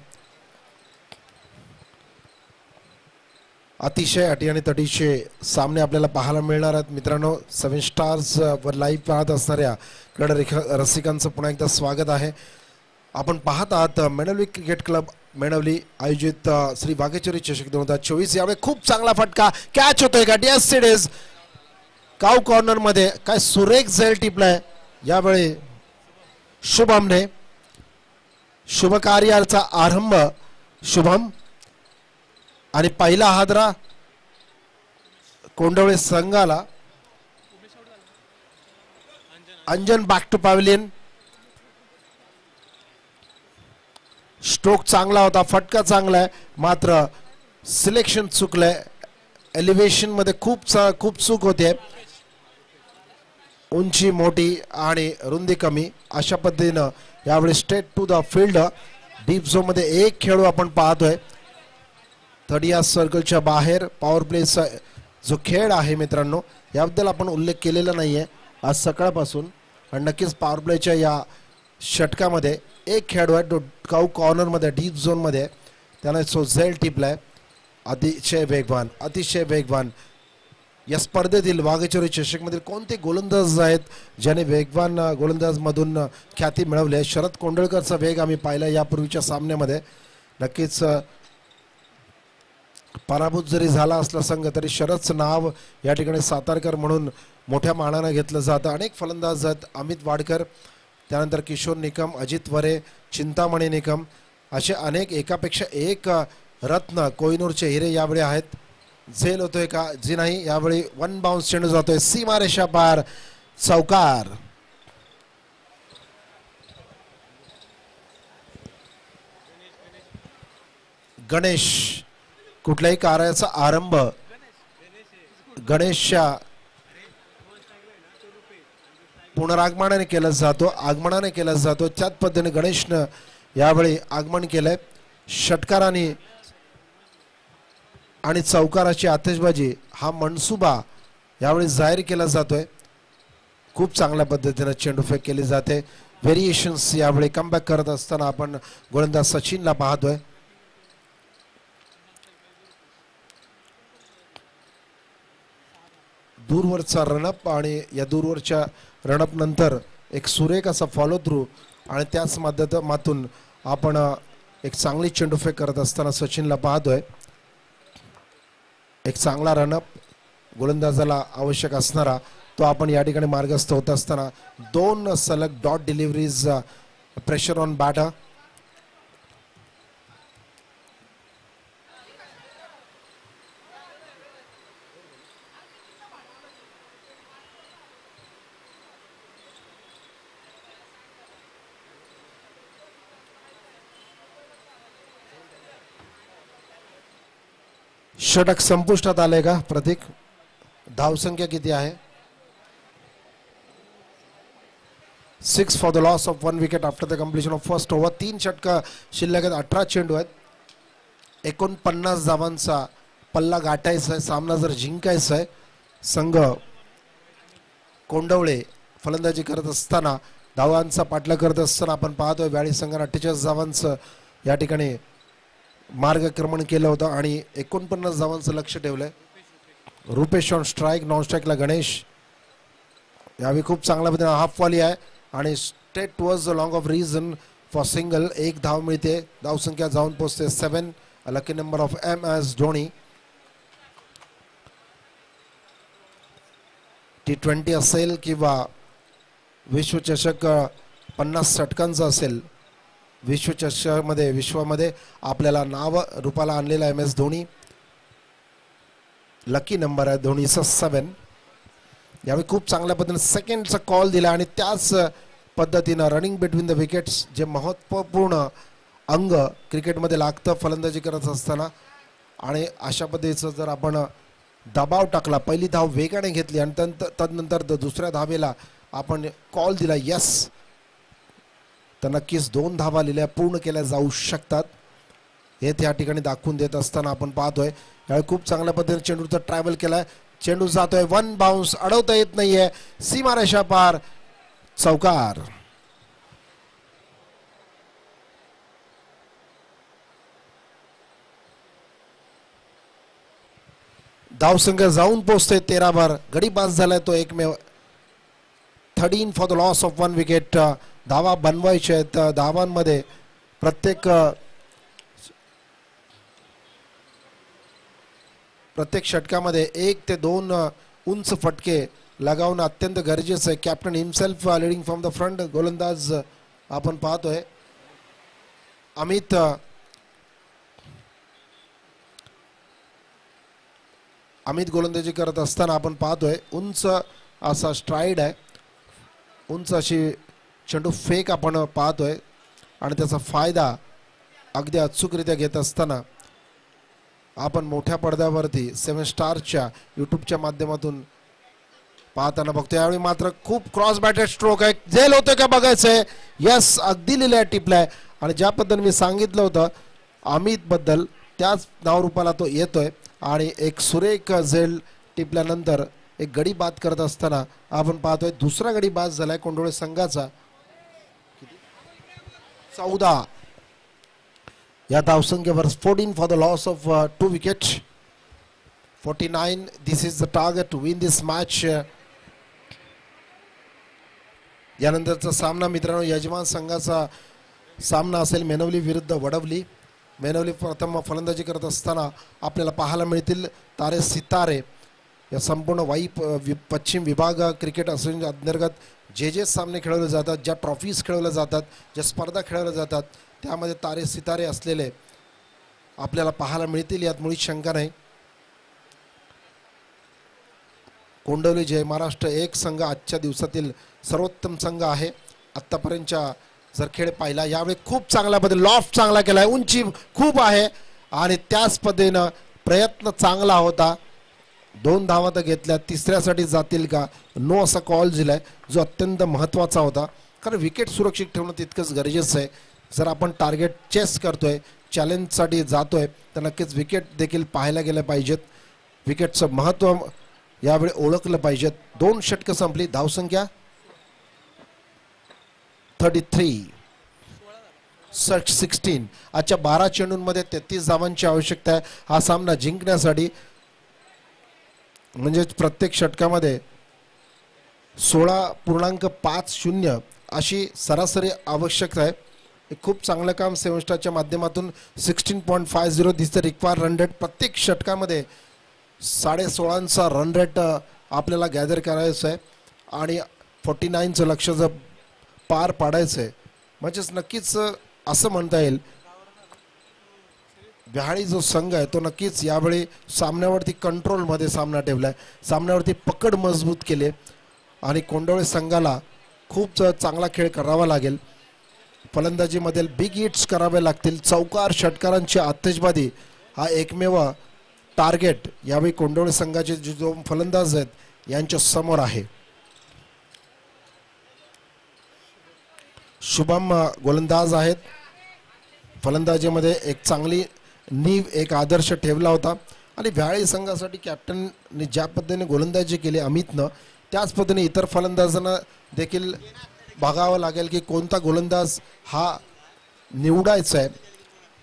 अतिशय अटी आणि तटीचे सामने आपल्याला पाहायला मिळणार आहेत मित्रांनो. 7 स्टार्स वर लाईव्ह पाहत असणाऱ्या क्रीडा रसिकांचं पुन्हा एकदा स्वागत आहे. आपण पाहत आहात मेनवली क्रिकेट क्लब मेनवली आयोजित श्री वाघेश्वरी चषक 2024. यावेळी खूप चांगला फटका कॅच होतोय का? Yes it is. Cow corner मध्ये काय सुरेख झेल टिपलाय यावेळी शुभमने. शुभ कार्याचा आरंभ शुभम आणि पहिला हादरा कोंडवळे संघाला. अंजन बॅक टू पॅव्हिलियन. स्ट्रोक चांगला होता, फटका चांगला आहे, मात्र सिलेक्शन चुकलंय. एलिव्हेशन मध्ये खूप चूक होते. उंची मोठी आणि रुंदी कमी अशा पद्धतीनं यावेळी straight to the field. Deep zone मध्ये एक खेळू आपण पाहतोय. 30 सर्कलच्या बाहेर पॉवर प्लेचा जो खेळ आहे मित्रांनो याबद्दल आपण उल्लेख केलेला नाहीये आज सकाळपासून. आणि नक्कीच पॉवर प्लेच्या या षटकामध्ये एक खेळाडू आहे तो काऊ कॉर्नरमध्ये डीप झोनमध्ये त्याने सो झेल टिपलाय. अतिशय वेगवान. या स्पर्धेतील वाघेश्वरी चषकमधील कोणते गोलंदाज आहेत ज्याने वेगवान गोलंदाजमधून ख्याती मिळवली आहे? शरद कोंडळकरचा वेग आम्ही पाहिला यापूर्वीच्या सामन्यामध्ये. नक्कीच पराभूत जरी झाला असला संघ तरी शरदचं नाव या ठिकाणी सातारकर म्हणून मोठ्या मानानं घेतलं जातं. अनेक फलंदाज आहेत. अमित वाडकर, त्यानंतर किशोर निकम, अजित वरे, चिंतामणी निकम असे अनेक एकापेक्षा एक रत्न कोहिनूरचे हिरे यावेळी आहेत. झेल होतोय का? जी नाही. यावेळी 1 बाउन्स चेंडू जातोय सीमारेषा पार. चौकार. गणेश कुठल्याही कार्याचा आरंभ गणेशच्या पुनरागमनाने केला जातो. त्याच पद्धतीने गणेशनं यावेळी आगमन केलंय. षटकाराने आणि चौकाराची आतिषबाजी हा मनसुबा यावेळी जाहीर केला जातोय. खूप चांगल्या पद्धतीने चेंडूफेक केली जाते. व्हेरिएशन्स यावेळी कमबॅक करत असताना आपण गोलंदाज सचिनला पाहतोय. दूरवरचा रनअप आणि या दूरवरच्या रनअप नंतर एक सुरेख असा फॉलो थ्रू आणि त्याच माध्यमातून आपण एक चांगली चेंडूफेक करत असताना सचिनला पाहतोय. एक चांगला रनअप गोलंदाजाला आवश्यक असणारा तो आपण या ठिकाणी मार्गस्थ होत असताना 2 सलग dot deliveries. Pressure on batter. षटक संपुष्टात आले का प्रतीक? धावसंख्या किती आहे? 6 for the loss of 1 wicket after the completion of first over. 3 षटका शिल्लक आहेत. 18 चेंडू आहेत. 49 धावांचा पल्ला गाठायचा आहे. सामना जर जिंकायचा आहे. संघ कोंडवळे फलंदाजी करत असताना धावांचा पाठलाग करत असताना आपण पाहतोय व्याळी संघाने 48 धावांचं या ठिकाणी मार्गक्रमण केलं होतं आणि 49 धावांचं लक्ष ठेवलंय. Rupesh on strike. नॉन स्ट्राईकला गणेश. यावेळी खूप चांगल्या पद्धतीने हाफ वॉली आहे आणि straight towards the long off reason for single. 1 धाव मिळते. धावसंख्या जाऊन पोहोचते 7. Lucky number of MS Dhoni. T20 असेल किंवा विश्वचषक 50 षटकांचा असेल. विश्वचषकामध्ये विश्वामध्ये आपल्याला नाव रूपाला आणलेला MS धोनी. लकी नंबर आहे धोनीचा 7. यावेळी खूप चांगल्या पद्धतीने सेकंडचा कॉल दिला आणि त्याच पद्धतीनं रनिंग बिटवीन द विकेट्स जे महत्त्वपूर्ण अंग क्रिकेटमध्ये लागतं फलंदाजी करत असताना आणि अशा पद्धतीचं जर आपण दबाव टाकला, पहिली धाव वेगाने घेतली आणि तदनंतर दुसऱ्या धावेला आपण कॉल दिला यस, तर नक्कीच 2 धावा लिहिल्या पूर्ण केल्या जाऊ शकतात. हे त्या ठिकाणी दाखवून देत असताना आपण पाहतोय यावेळी खूप चांगल्या पद्धतीने चेंडूचा ट्रॅव्हल केलाय. चेंडू जातोय, 1 बाउन्स, अडवता येत नाहीये, सीमारेषा पार, चौकार. धावसंख्या जाऊन पोहोचते 13 वर. गडी पास झालाय तो एकमेव. 13 for the loss of 1 wicket. धावा बनवायचे आहेत. धावांमध्ये प्रत्येक षटकामध्ये 1 ते 2 उंच फटके लगावणं अत्यंत गरजेचं आहे. Captain himself leading from the front. गोलंदाज आपण पाहतोय अमित गोलंदाजी करत असताना आपण पाहतोय उंच असा स्ट्राईड आहे, उंच अशी चेंडू फेक आपण पाहतोय आणि त्याचा फायदा अगदी अचूकरित्या घेत असताना आपण मोठ्या पडद्यावरती 7 स्टारच्या यूट्यूबच्या माध्यमातून पाहताना बघतोय. यावेळी मात्र खूप क्रॉस बॅटेड स्ट्रोक आहे. झेल होतोय का बघायचंय. यस, अगदी लिहिलंय, टिपलाय आणि ज्या पद्धतीने मी सांगितलं होतं अमित बद्दल त्याच नावरूपाला तो येतोय आणि एक सुरेख झेल टिपल्यानंतर एक गडी बाद करत असताना आपण पाहतोय दुसरा गडी बाद झालाय कोंडोळे संघाचा. 14 या धावसंख्येवर. 14 for the loss of 2 wicket. 49 this is the target to win this match. यानंतरचा सामना मित्रांनो यजमान संघाचा सामना असेल मेनवली विरुद्ध वडवली. मेनवली प्रथम फलंदाजी करत असताना आपल्याला पाहायला मिळतील तारे सितारे. या संपूर्ण पश्चिम विभाग क्रिकेट असोसिएशन अंतर्गत जे सामने खेळवले जातात, ज्या ट्रॉफीज खेळवल्या जातात, ज्या स्पर्धा खेळवल्या जातात त्यामध्ये तारे सितारे असलेले आपल्याला पाहायला मिळतील, यात मुळीच शंका नाही. कोंडवली जय महाराष्ट्र एक संघ आजच्या दिवसातील सर्वोत्तम संघ आहे आत्तापर्यंतच्या जर खेळ पाहिला. यावेळी खूप चांगल्या पद्धतीने लॉफ्ट चांगला केलाय, उंची खूप आहे आणि त्याच पद्धतीनं प्रयत्न चांगला होता. 2 धावा तर घेतल्या, तिसऱ्यासाठी जातील का नो असा कॉल दिलाय जो अत्यंत महत्त्वाचा होता. कारण विकेट सुरक्षित ठेवणं तितकंच गरजेचं आहे. जर आपण टार्गेट चेस करतोय, चॅलेंजसाठी जातोय तर नक्कीच विकेट देखील पाहायला गेलं पाहिजेत. विकेटचं महत्त्व यावेळी ओळखलं पाहिजेत. 2 षटकं संपली. धावसंख्या 33 16. आजच्या 12 चेंडूंमध्ये 33 धावांची आवश्यकता आहे हा सामना जिंकण्यासाठी. म्हणजे प्रत्येक षटकामध्ये 16.50 अशी सरासरी आवश्यकता आहे. खूप चांगलं काम 7 स्टारच्या माध्यमातून. 16.50 दिस द रिक्वायर्ड रन रेट. प्रत्येक षटकामध्ये 16.5चा रन रेट आपल्याला गॅदर करायचं आहे आणि 49चं लक्ष जर पार पाडायचं आहे म्हणजेच नक्कीच असं म्हणता येईल व्याहाळी जो संघ आहे तो नक्कीच यावेळी सामन्यावरती कंट्रोलमध्ये सामना ठेवलाय, सामन्यावरती पकड मजबूत केली आणि कोंडवळे संघाला खूप चांगला खेळ करावा लागेल. फलंदाजीमध्ये बिग हिट्स करावे लागतील. चौकार षटकारांची आतिषबाजी हा एकमेव टार्गेट यावेळी कोंडवळे संघाचे जो फलंदाज आहेत यांच्या समोर आहे. शुभम गोलंदाज आहेत. फलंदाजीमध्ये एक चांगली नीव, एक आदर्श ठेवला होता आणि व्याहाळी संघासाठी कॅप्टनने ज्या पद्धतीने गोलंदाजी केली अमितनं त्याच पद्धतीने इतर फलंदाजांना देखील बघावं लागेल की कोणता गोलंदाज हा निवडायचा आहे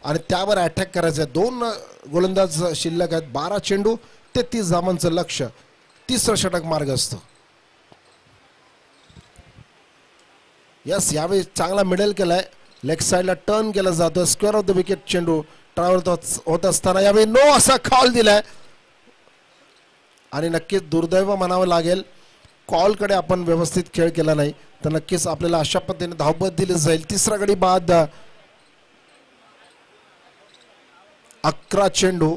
आणि त्यावर अटॅक करायचा आहे. 2 गोलंदाज शिल्लक आहेत. 12 चेंडू 33 धावांचं लक्ष. 3रं षटक मार्ग असतो. यस, यावेळी चांगला मिडल केलाय. लेग साईडला टर्न केला जातो. स्क्वेअर ऑफ द विकेट चेंडू ट्रॅव्हल होत असताना यावेळी नो असा कॉल दिलाय आणि नक्कीच दुर्दैव म्हणावं लागेल. कॉलकडे आपण व्यवस्थित खेळ केला नाही तर नक्कीच आपल्याला अशा पद्धतीने धावपत दिली जाईल. 3रा गडी बाद. 11 चेंडू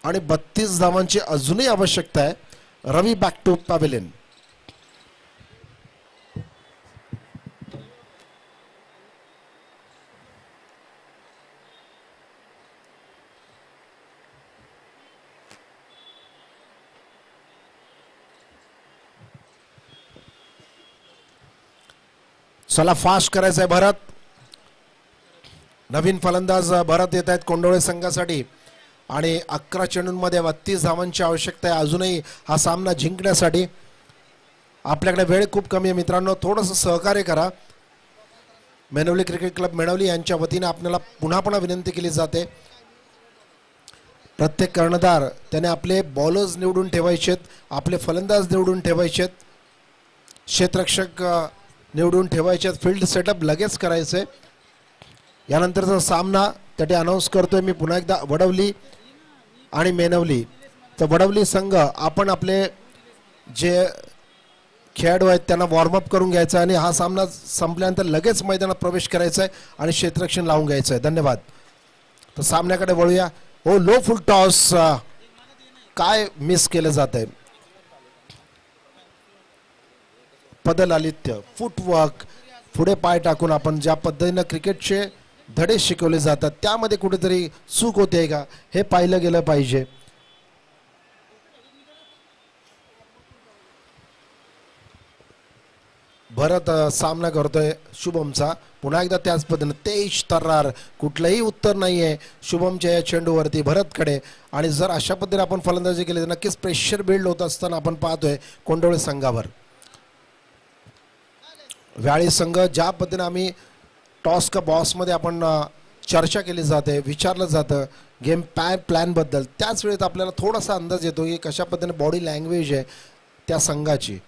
आणि 32 धावांची अजूनही आवश्यकता आहे. रवी बॅक टू पॅव्हेलियन. चला फास्ट करायचं आहे भरत. नवीन फलंदाज भरत येत आहेत कोंडोळे संघासाठी आणि 11 चेंडूंमध्ये 32 धावांची आवश्यकता आहे अजूनही हा सामना जिंकण्यासाठी. आपल्याकडे वेळ खूप कमी आहे मित्रांनो, थोडंसं सहकार्य करा. मेनवली क्रिकेट क्लब मेणवली यांच्या वतीने आपल्याला पुन्हा पुन्हा विनंती केली जाते, प्रत्येक कर्णधार त्याने आपले बॉलर्स निवडून ठेवायचेत, आपले फलंदाज निवडून ठेवायचेत, क्षेत्ररक्षक निवडून ठेवायचेत, फील्ड सेटअप लगेच करायचे. यानंतरचा सामना त्याने अनाऊन्स करतोय मी पुन्हा एकदा, वडवली आणि मेनवली. तर वडवली संघ आपण आपले जे खेळाडू आहेत त्यांना वॉर्मअप करून घ्यायचा आणि हा सामना संपल्यानंतर लगेच मैदानात प्रवेश करायचा आहे आणि क्षेत्ररक्षण लावून घ्यायचं आहे. धन्यवाद. तर सामन्याकडे वळूया. हो, लो फुल टॉस काय मिस केलं जात आहे. पदलालित्य, फुटवर्क, पुढे पाय टाकून आपण ज्या पद्धतीनं क्रिकेटचे धडे शिकवले जातात त्यामध्ये कुठेतरी चूक होते का हे पाहिलं गेलं पाहिजे. भरत सामना करतोय शुभमचा, पुन्हा एकदा त्याच पद्धतीने तेज तर्रार, कुठलंही उत्तर नाहीये शुभमच्या या चेंडूवरती भरतकडे. आणि जर अशा पद्धतीने आपण फलंदाजी केली तर नक्कीच प्रेशर बिल्ड होत असताना आपण पाहतोय कोंडोळे संघावर. व्याळी संघ ज्या पद्धतीने आम्ही टॉस का बॉसमध्ये आपण चर्चा केली जाते, विचारलं जातं गेम प्लॅन बद्दल, त्याच वेळेत आपल्याला थोडासा अंदाज येतो की कशा पद्धतीने बॉडी लँग्वेज आहे त्या संघाची.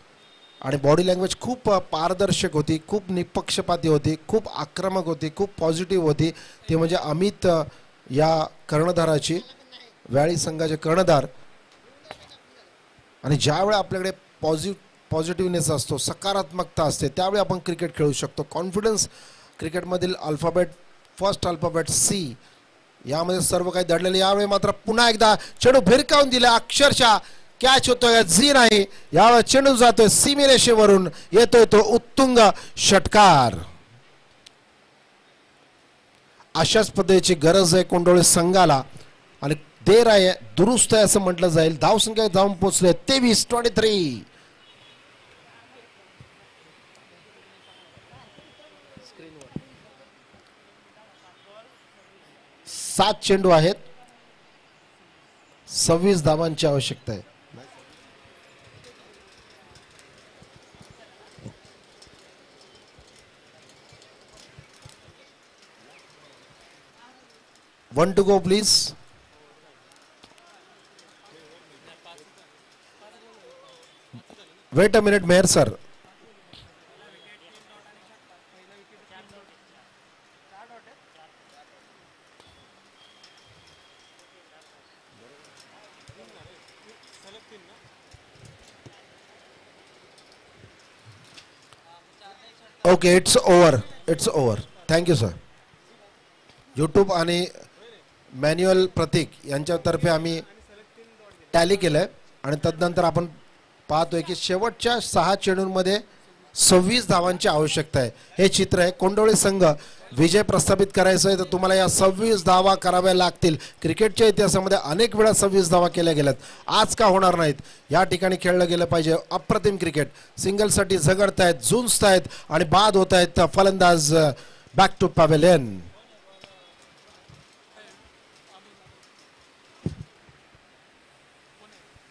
आणि बॉडी लँग्वेज खूप पारदर्शक होती, खूप निपक्षपाती होती, खूप आक्रमक होती, खूप पॉझिटिव्ह होती. ते म्हणजे अमित या कर्णधाराची, व्याळी संघाचे कर्णधार. आणि ज्यावेळी आपल्याकडे पॉझिटिव्हनेस असतो, सकारात्मकता असते, त्यावेळी आपण क्रिकेट खेळू शकतो. कॉन्फिडन्स क्रिकेटमधील अल्फाबेट, फर्स्ट अल्फाबेट सी, यामध्ये सर्व काही दडलेले. यावेळी मात्र पुन्हा एकदा चेंडू भिरकावून दिला, अक्षरशः कॅच होतोय जी नाही. यावेळी चेंडू जातोय सीमेरेषेवरून, येतोय तो उत्तुंग षटकार. अशाच पद्धतीची गरज आहे कोंडोळे संघाला आणि देर आहे, दुरुस्त आहे असं म्हटलं जाईल. धावसंख्या जाऊन पोहोचले 23-23. 7 चेंडू आहेत, 26 धावांची आवश्यकता आहे. One to go, please. Wait a minute, Mayor sir. Okay, it's over. It's over. Thank you, sir. YouTube आणि मॅन्युअल प्रतीक यांच्यातर्फे आम्ही टॅली केलंय आणि तदनंतर आपण पाहतोय की शेवटच्या 6 चेंडूंमध्ये 26 धावांची आवश्यकता आहे. हे चित्र आहे. कोंडोळे संघ विजय प्रस्थापित करायचा आहे तर तुम्हाला या 26 धावा कराव्या लागतील. क्रिकेटच्या इतिहासामध्ये अनेक वेळा 26 धावा केल्या गेल्यात, आज का होणार नाहीत. या ठिकाणी खेळलं गेलं पाहिजे. अप्रतिम क्रिकेट, सिंगलसाठी झगडतायत, झुंजतायत आणि बाद होत आहेत फलंदाज. Back to pavilion.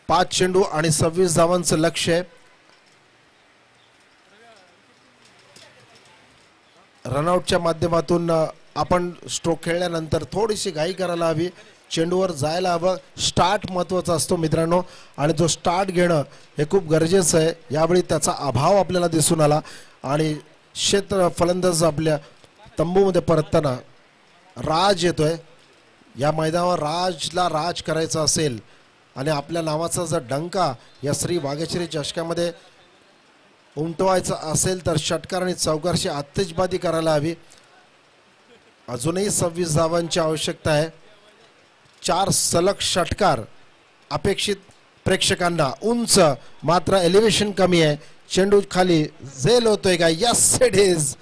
5 चेंडू आणि 26 धावांचं लक्ष आहे. रनआउटच्या माध्यमातून आपण स्ट्रोक खेळल्यानंतर थोडीशी घाई करायला हवी, चेंडूवर जायला हवं. स्टार्ट महत्त्वाचा असतो मित्रांनो आणि जो स्टार्ट घेणं हे खूप गरजेचं आहे. यावेळी त्याचा अभाव आपल्याला दिसून आला आणि क्षेत्र फलंदाज आपल्या तंबूमध्ये परतताना राज येतोय. या मैदानावर राजला राज करायचा असेल आणि आपल्या नावाचा जर डंका या श्री वाघेश्वरी चषकामध्ये उमटवायचा असेल तर षटकार आणि चौकारशी आतिषबाजी करायला हवी. अजूनही 26 धावांची आवश्यकता आहे. 4 सलग षटकार अपेक्षित प्रेक्षकांना. उंच मात्र एलिव्हेशन कमी आहे. चेंडू खाली झेल होतोय का? Yes it is.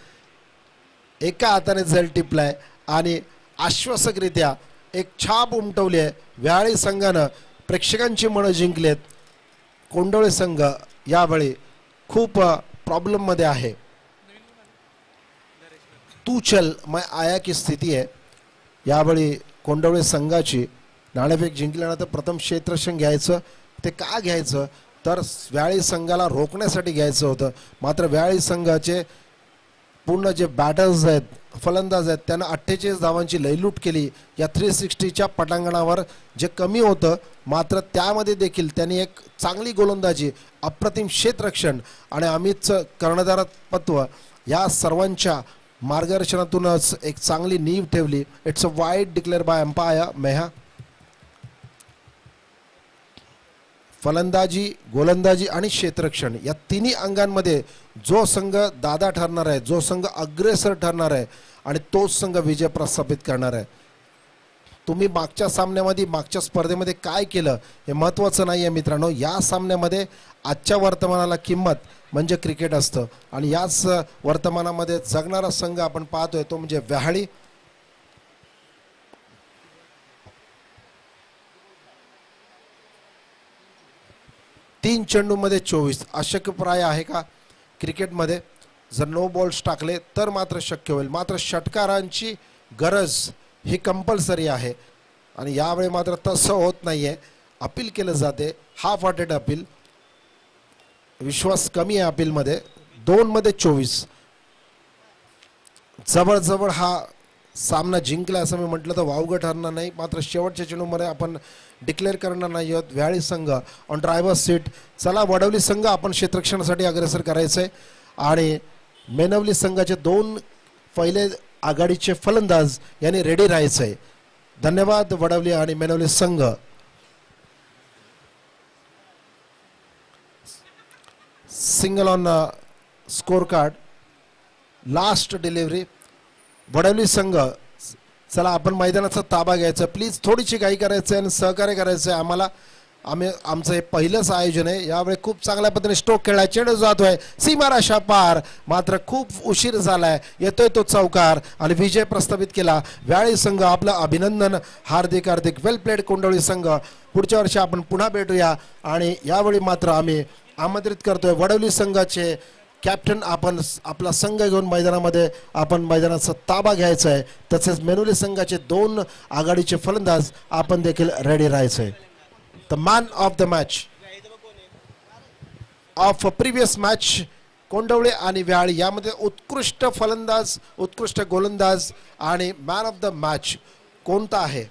एका हाताने झेल टिपलाय आणि आश्वासकरित्या एक छाप उमटवली आहे. व्याळी संघानं प्रेक्षकांची मनं जिंकलेत. कोंडोळे संघ यावेळी खूप प्रॉब्लेममध्ये आहे. तू चल मैं आया की स्थिती आहे यावेळी कोंडवळे संघाची. नाणेफेक जिंकल्यानंतर प्रथम क्षेत्ररक्षण घ्यायचं. ते का घ्यायचं तर व्याळी संघाला रोखण्यासाठी घ्यायचं होतं. मात्र व्याळी संघाचे पूर्ण जे बॅटर्स आहेत, फलंदाज आहेत, त्यांना 48 धावांची लयलूट केली या 360च्या पटांगणावर, जे कमी होतं. मात्र त्यामध्ये देखील त्यांनी एक चांगली गोलंदाजी, अप्रतिम क्षेत्ररक्षण आणि अमितचं कर्णधारत्व या सर्वांच्या मार्गदर्शनातूनच एक चांगली नीव ठेवली. It's a wide declared by umpire मेहा. फलंदाजी, गोलंदाजी आणि क्षेत्ररक्षण या तिन्ही अंगांमध्ये जो संघ दादा ठरणार आहे, जो संघ अग्रेसर ठरणार आहे आणि तोच संघ विजय प्रस्थापित करणार आहे. तुम्ही मागच्या सामन्यामध्ये, मागच्या स्पर्धेमध्ये काय केलं हे महत्त्वाचं नाही आहे मित्रांनो. या सामन्यामध्ये आजच्या वर्तमानाला किंमत म्हणजे क्रिकेट असतं आणि याच वर्तमानामध्ये जगणारा संघ आपण पाहतोय तो म्हणजे व्याहाळी. तीन चेंडूमध्ये 24 अशक्यप्राय आहे का क्रिकेटमध्ये? जर नो बॉल्स टाकले तर मात्र शक्य होईल. मात्र षटकारांची गरज ही कंपल्सरी आहे आणि यावेळी मात्र तसं होत नाही आहे. अपील केलं जाते, हाफ हार्टेड अपील. विश्वास कमी आहे अपीलमध्ये. 2 मध्ये 24. जवळजवळ हा सामना जिंकला असं मी म्हटलं तर वावगं ठरणार नाही. मात्र शेवटच्या चेंडूमध्ये आपण डिक्लेअर करणार नाही आहोत. व्याळी संघ ऑन ड्रायव्हर सीट. चला वडवली संघ आपण क्षेत्ररक्षणासाठी अग्रेसर करायचं आहे आणि मेनवली संघाचे 2 पहिले आघाडीचे फलंदाज यांनी रेडी राहायचं आहे. धन्यवाद वडवली आणि मेनवली संघ. Single on score card. Last delivery. Wadavali संघ, चला आपण मैदानाचा ताबा घ्यायचा. प्लीज थोडीशी घाई करायचं आहे आणि सहकार्य करायचं आहे आम्हाला. आमचं हे पहिलंच आयोजन आहे. यावेळी खूप चांगल्या पद्धतीने स्ट्रोक खेळला. चेंडू जातोय सीमारेषा पार. मात्र खूप उशीर झालाय. येतोय तो चौकार आणि विजय प्रस्थापित केला. व्याळी संघ आपलं अभिनंदन. हार्दिक हार्दिक वेल प्लेड कोंडवली संघ. पुढच्या वर्षी आपण पुन्हा भेटूया आणि यावेळी मात्र आम्ही आमंत्रित करतोय वडवली संघाचे कॅप्टन. आपण आपला संघ घेऊन मैदानामध्ये आपण मैदानाचा ताबा घ्यायचा आहे. तसेच मेनवली संघाचे 2 आघाडीचे फलंदाज आपण देखील रेडी राहायचं आहे. The man of the match of previous match Kondavale आणि व्याळी यामध्ये उत्कृष्ट फलंदाज, उत्कृष्ट गोलंदाज आणि मॅन ऑफ द मॅच कोणता आहे?